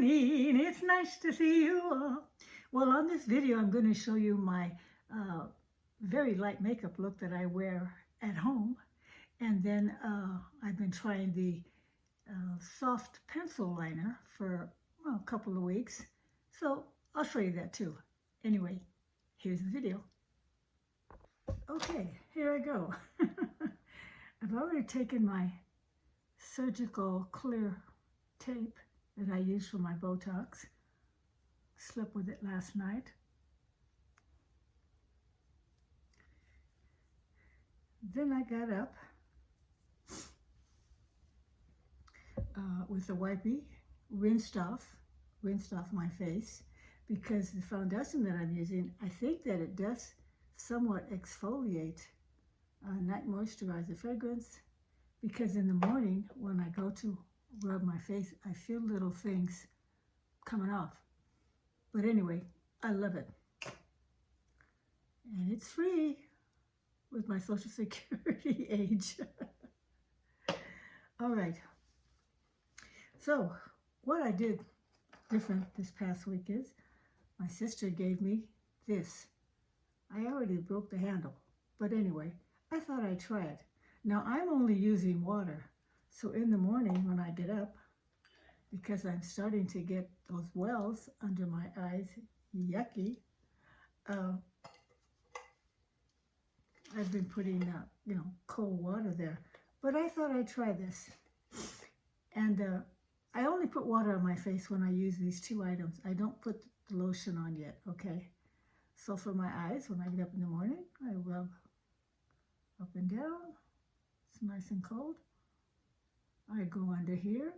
morning. It's nice to see you all. Well, on this video, I'm going to show you my very light makeup look that I wear at home. And then I've been trying the soft pencil liner for a couple of weeks. So I'll show you that too. Anyway, here's the video. Okay, here I go. I've already taken my surgical clear tape that I used for my Botox. Slept with it last night. Then I got up with a wipey, rinsed off my face, because the foundation that I'm using, I think that it does somewhat exfoliate night moisturizer fragrance, because in the morning when I go to rub my face, I feel little things coming off. But anyway, I love it. And it's free with my Social Security age. All right. So what I did different this past week is my sister gave me this. I already broke the handle, but anyway, I thought I'd try it. Now I'm only using water, so in the morning when I get up, because I'm starting to get those wells under my eyes, yucky, I've been putting cold water there. But I thought I'd try this. And I only put water on my face when I use these two items. I don't put the lotion on yet, okay? So for my eyes, when I get up in the morning, I rub up and down. It's nice and cold. I go under here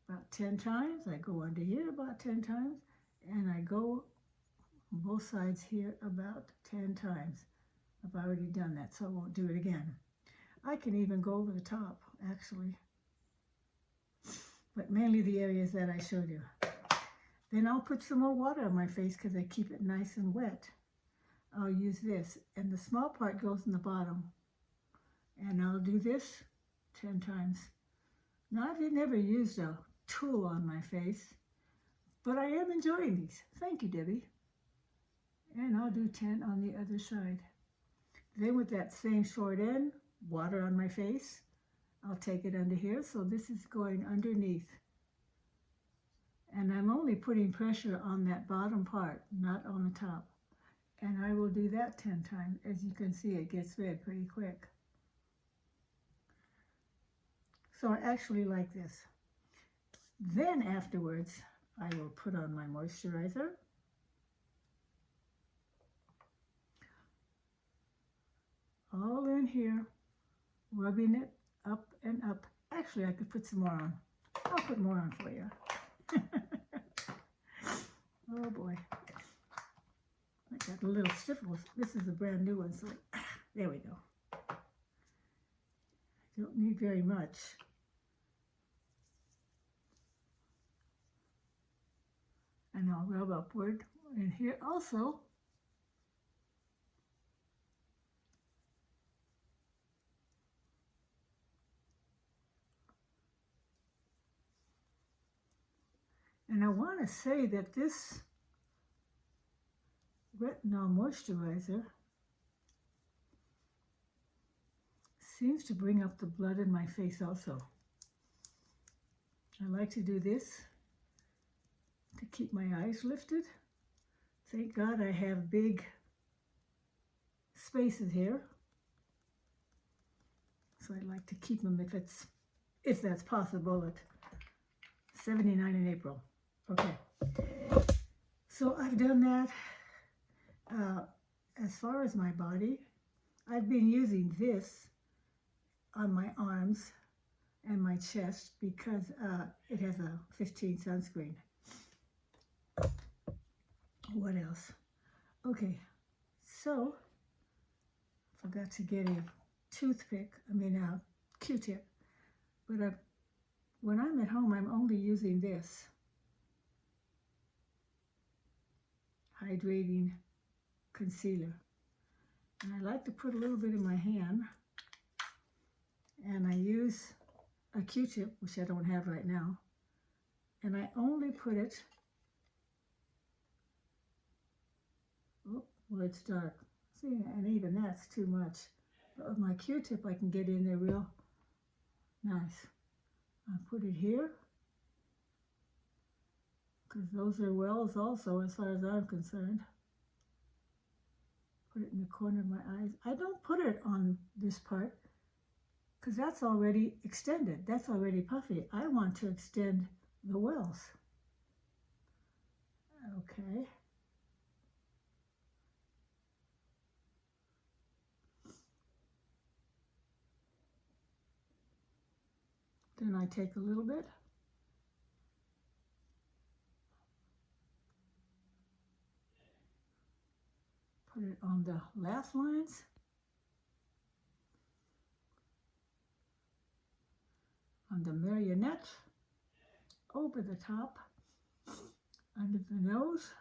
about 10 times. I go under here about 10 times. And I go on both sides here about 10 times. I've already done that, so I won't do it again. I can even go over the top, actually. But mainly the areas that I showed you. Then I'll put some more water on my face because I keep it nice and wet. I'll use this, and the small part goes in the bottom. And I'll do this 10 times. Now, I've never used a tool on my face, but I am enjoying these. Thank you, Debbie. And I'll do 10 on the other side. Then with that same short end, water on my face, I'll take it under here. So this is going underneath. And I'm only putting pressure on that bottom part, not on the top. And I will do that 10 times. As you can see, it gets red pretty quick. So I actually like this. Then afterwards, I will put on my moisturizer. All in here, rubbing it up and up. Actually, I could put some more on. I'll put more on for you. Oh boy. I got a little sniffles. This is a brand new one, so there we go. Don't need very much. And I'll rub upward. And here also, and I want to say that this retinol moisturizer seems to bring up the blood in my face also. I like to do this to keep my eyes lifted. Thank God I have big spaces here. So I like to keep them if that's possible at 79 in April. Okay, so I've done that. As far as my body, I've been using this on my arms and my chest because it has a 15 sunscreen. What else? Okay, so forgot to get a Q-tip, but when I'm at home, I'm only using this hydrating concealer. And I like to put a little bit in my hand, and I use a Q-tip, which I don't have right now, And I only put it, oh, well, it's dark. See, and even that's too much. But with my Q-tip, I can get in there real nice. I put it here, because those are wells also, as far as I'm concerned. Put it in the corner of my eyes. I don't put it on this part, because that's already extended. That's already puffy. I want to extend the wells. Okay. Then I take a little bit. Put it on the laugh lines. On the marionette. Over the top. Under the nose.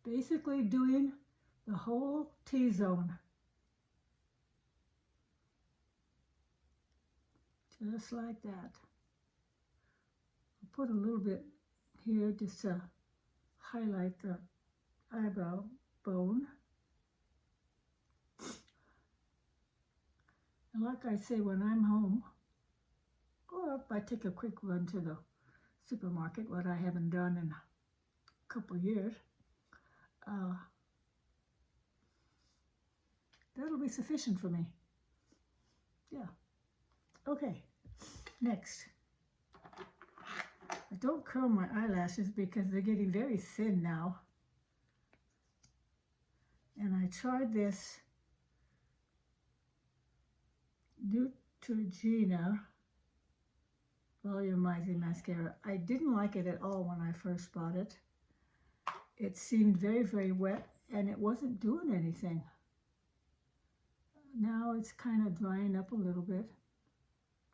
Basically doing the whole T-zone. Just like that. I'll put a little bit here just to highlight the eyebrow bone. And like I say, when I'm home, or if I take a quick run to the supermarket, what I haven't done in a couple of years, that'll be sufficient for me. Yeah. Okay, next. I don't curl my eyelashes because they're getting very thin now. And I tried this Neutrogena volumizing mascara. I didn't like it at all when I first bought it. It seemed very, very wet and it wasn't doing anything. Now it's kind of drying up a little bit.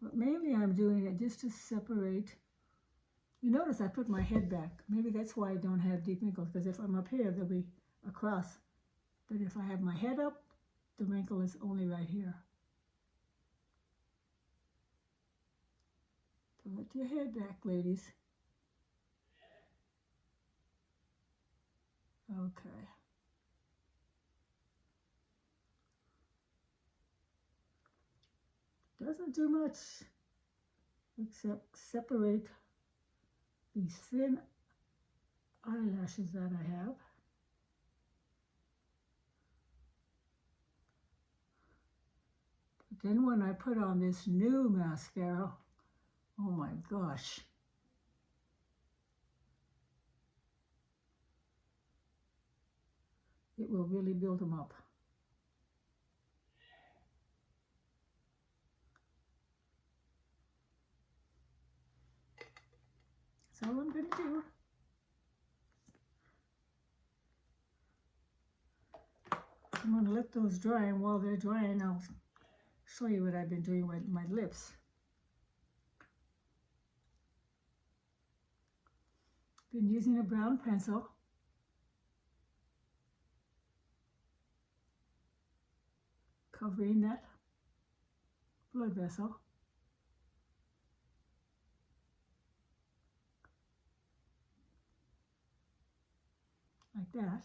But mainly I'm doing it just to separate. You notice I put my head back. Maybe that's why I don't have deep wrinkles, because if I'm up here, they'll be across. But if I have my head up, the wrinkle is only right here. Put your head back, ladies. Okay. Doesn't do much except separate these thin eyelashes that I have. But then when I put on this new mascara, oh my gosh. It will really build them up. That's all I'm going to do. I'm going to let those dry, and while they're drying, I'll show you what I've been doing with my lips. Been using a brown pencil. Covering that blood vessel. Like that.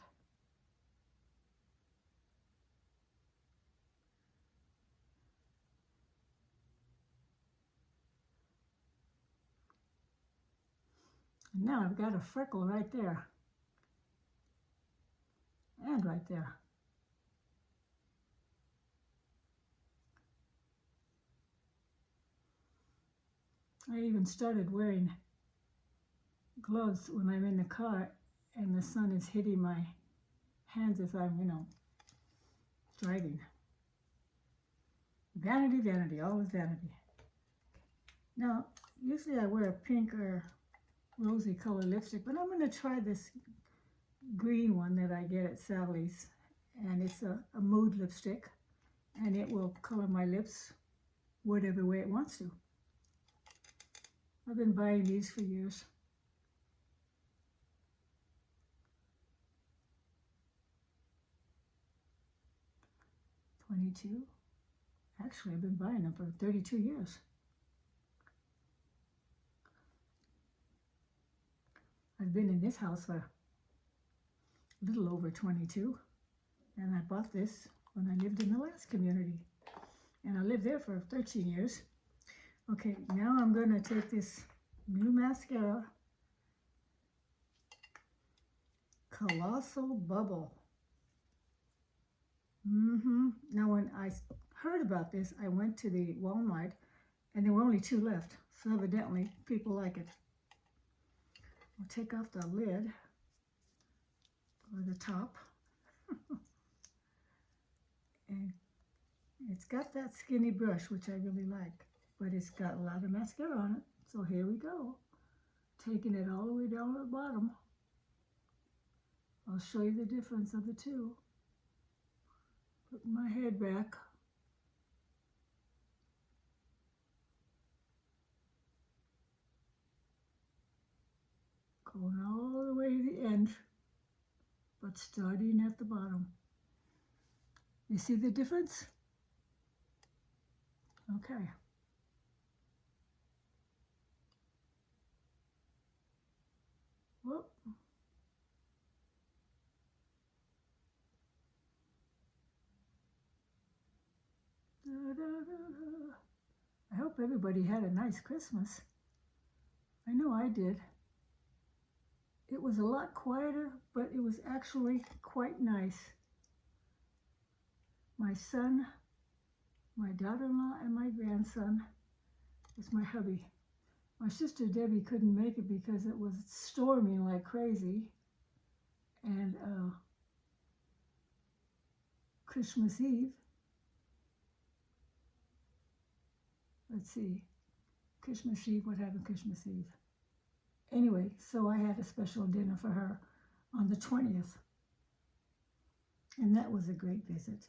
And now I've got a freckle right there. And right there. I even started wearing gloves when I'm in the car and the sun is hitting my hands as I'm, driving. Vanity, vanity, always vanity. Now, usually I wear a pink or rosy color lipstick, but I'm going to try this green one that I get at Sally's. And it's a mood lipstick, and it will color my lips whatever way it wants to. I've been buying these for years. $22. Actually, I've been buying them for 32 years. I've been in this house for a little over 22, and I bought this when I lived in the last community, and I lived there for 13 years. Okay, now I'm going to take this new mascara, Colossal Bubble. Now, when I heard about this, I went to the Walmart, and there were only 2 left, so evidently people like it. I'll take off the lid, or the top, and it's got that skinny brush, which I really like, but it's got a lot of mascara on it, so here we go. Taking it all the way down to the bottom. I'll show you the difference of the two. Putting my head back. Going all the way to the end, but starting at the bottom. You see the difference? Okay. Whoop. I hope everybody had a nice Christmas. I know I did. It was a lot quieter, but it was actually quite nice. My son, my daughter-in-law, and my grandson was my hubby. My sister Debbie couldn't make it because it was storming like crazy. And Christmas Eve, let's see, Christmas Eve, what happened Christmas Eve? Anyway, so I had a special dinner for her on the 20th. And that was a great visit.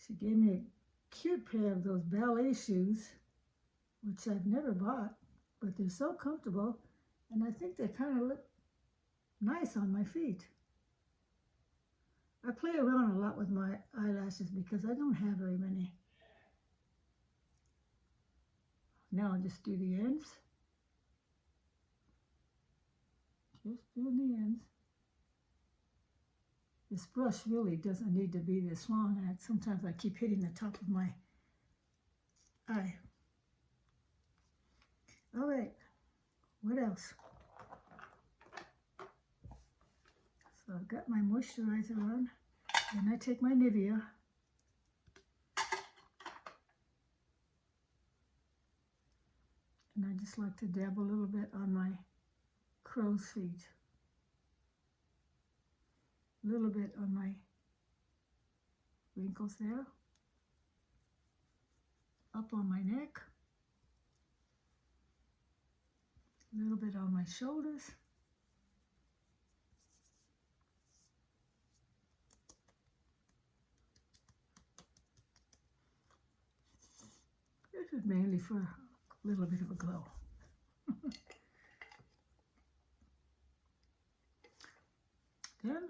She gave me a cute pair of those ballet shoes, which I've never bought, but they're so comfortable, and I think they kind of look nice on my feet. I play around a lot with my eyelashes because I don't have very many. Now I'll just do the ends. Just doing the ends. This brush really doesn't need to be this long. Sometimes I keep hitting the top of my eye. All right, what else? So I've got my moisturizer on, and I take my Nivea. And I just like to dab a little bit on my crow's feet. A little bit on my wrinkles there. Up on my neck. A little bit on my shoulders. This is mainly for a little bit of a glow. Then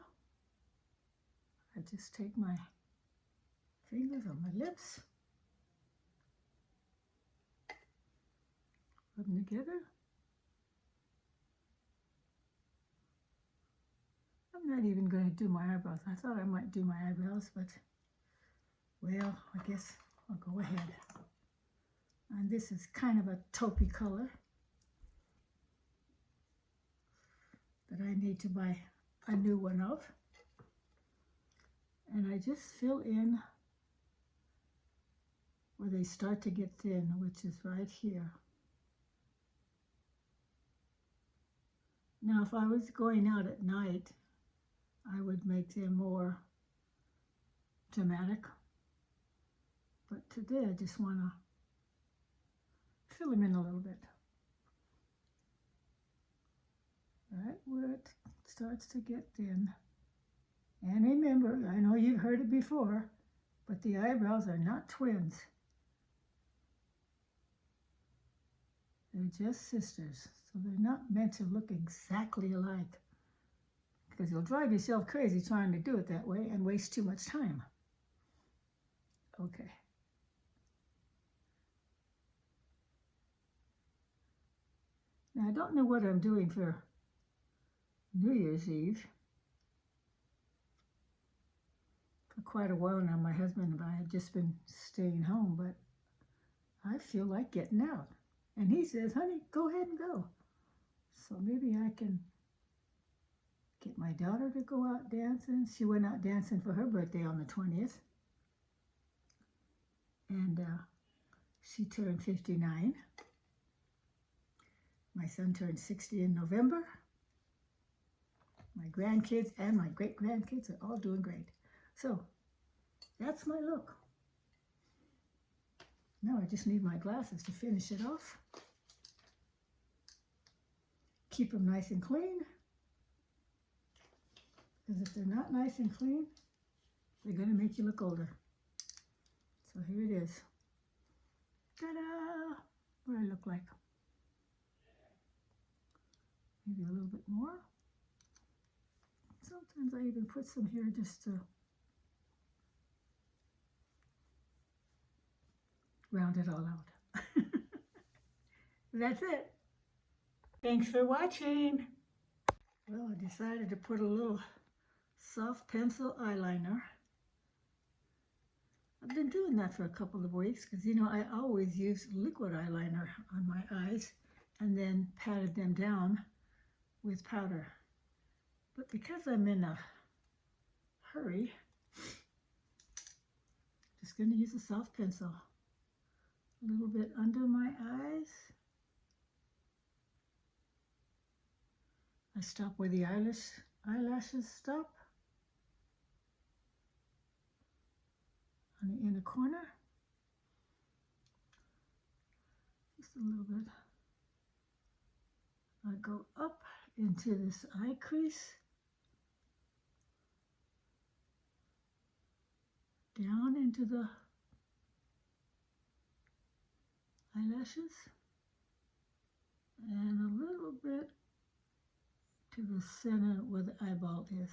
I just take my fingers on my lips, put them together. I'm not even going to do my eyebrows. I thought I might do my eyebrows, but, well, I guess I'll go ahead. And this is kind of a taupey color that I need to buy a new one of. And I just fill in where they start to get thin, which is right here. Now, if I was going out at night, I would make them more dramatic. But today I just want to fill them in a little bit. Right where it starts to get thin. And remember, I know you've heard it before, but the eyebrows are not twins. They're just sisters, so they're not meant to look exactly alike, because you'll drive yourself crazy trying to do it that way and waste too much time. Okay. Now, I don't know what I'm doing for New Year's Eve. For quite a while now, my husband and I have just been staying home, but I feel like getting out. And he says, honey, go ahead and go. So maybe I can get my daughter to go out dancing. She went out dancing for her birthday on the 20th. And she turned 59. My son turned 60 in November. My grandkids and my great-grandkids are all doing great. So that's my look. Now I just need my glasses to finish it off. Keep them nice and clean. Because if they're not nice and clean, they're going to make you look older. So here it is. Ta-da! What do I look like? Maybe a little bit more. Sometimes I even put some here just to round it all out. That's it. Thanks for watching. Well, I decided to put a little soft pencil eyeliner. I've been doing that for a couple of weeks because, you know, I always use liquid eyeliner on my eyes and then patted them down with powder. But because I'm in a hurry, just going to use a soft pencil. A little bit under my eyes. I stop where the eyelashes stop. On the inner corner. Just a little bit. I go up into this eye crease. Down into the eyelashes. And a little bit to the center where the eyeball is.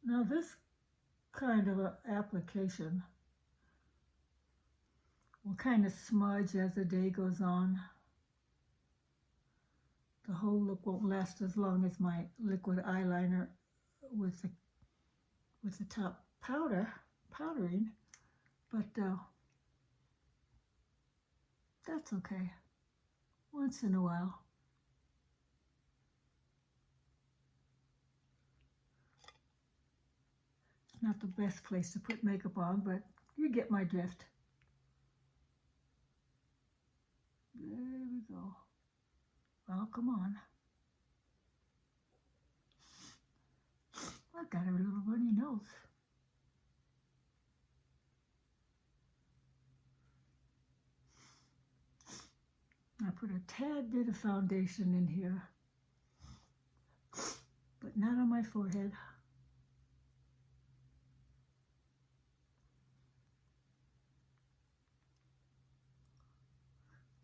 Now this kind of an application will kind of smudge as the day goes on. The whole look won't last as long as my liquid eyeliner with the top powdering, but that's okay. Once in a while. It's not the best place to put makeup on, but you get my drift. There we go. Oh, come on. I've got a little runny nose. I put a tad bit of foundation in here, but not on my forehead.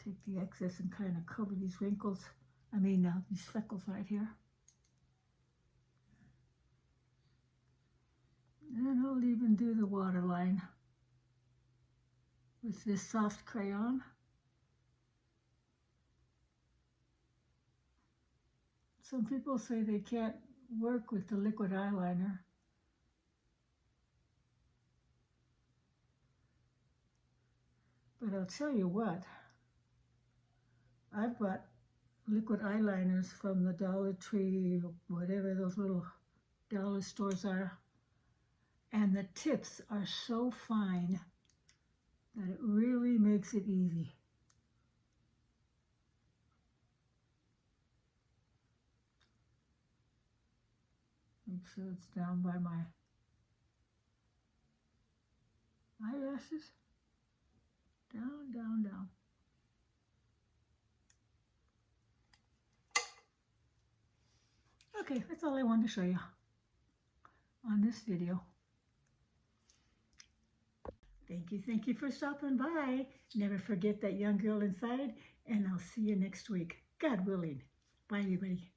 Take the excess and kind of cover these wrinkles, these freckles right here. And I'll even do the waterline with this soft crayon. Some people say they can't work with the liquid eyeliner. But I'll tell you what, I've bought liquid eyeliners from the Dollar Tree, or whatever those little dollar stores are, and the tips are so fine that it really makes it easy. Make sure it's down by my eyelashes. Down, down, down. Okay, that's all I wanted to show you on this video. Thank you for stopping by. Never forget that young girl inside, and I'll see you next week, God willing. Bye, everybody.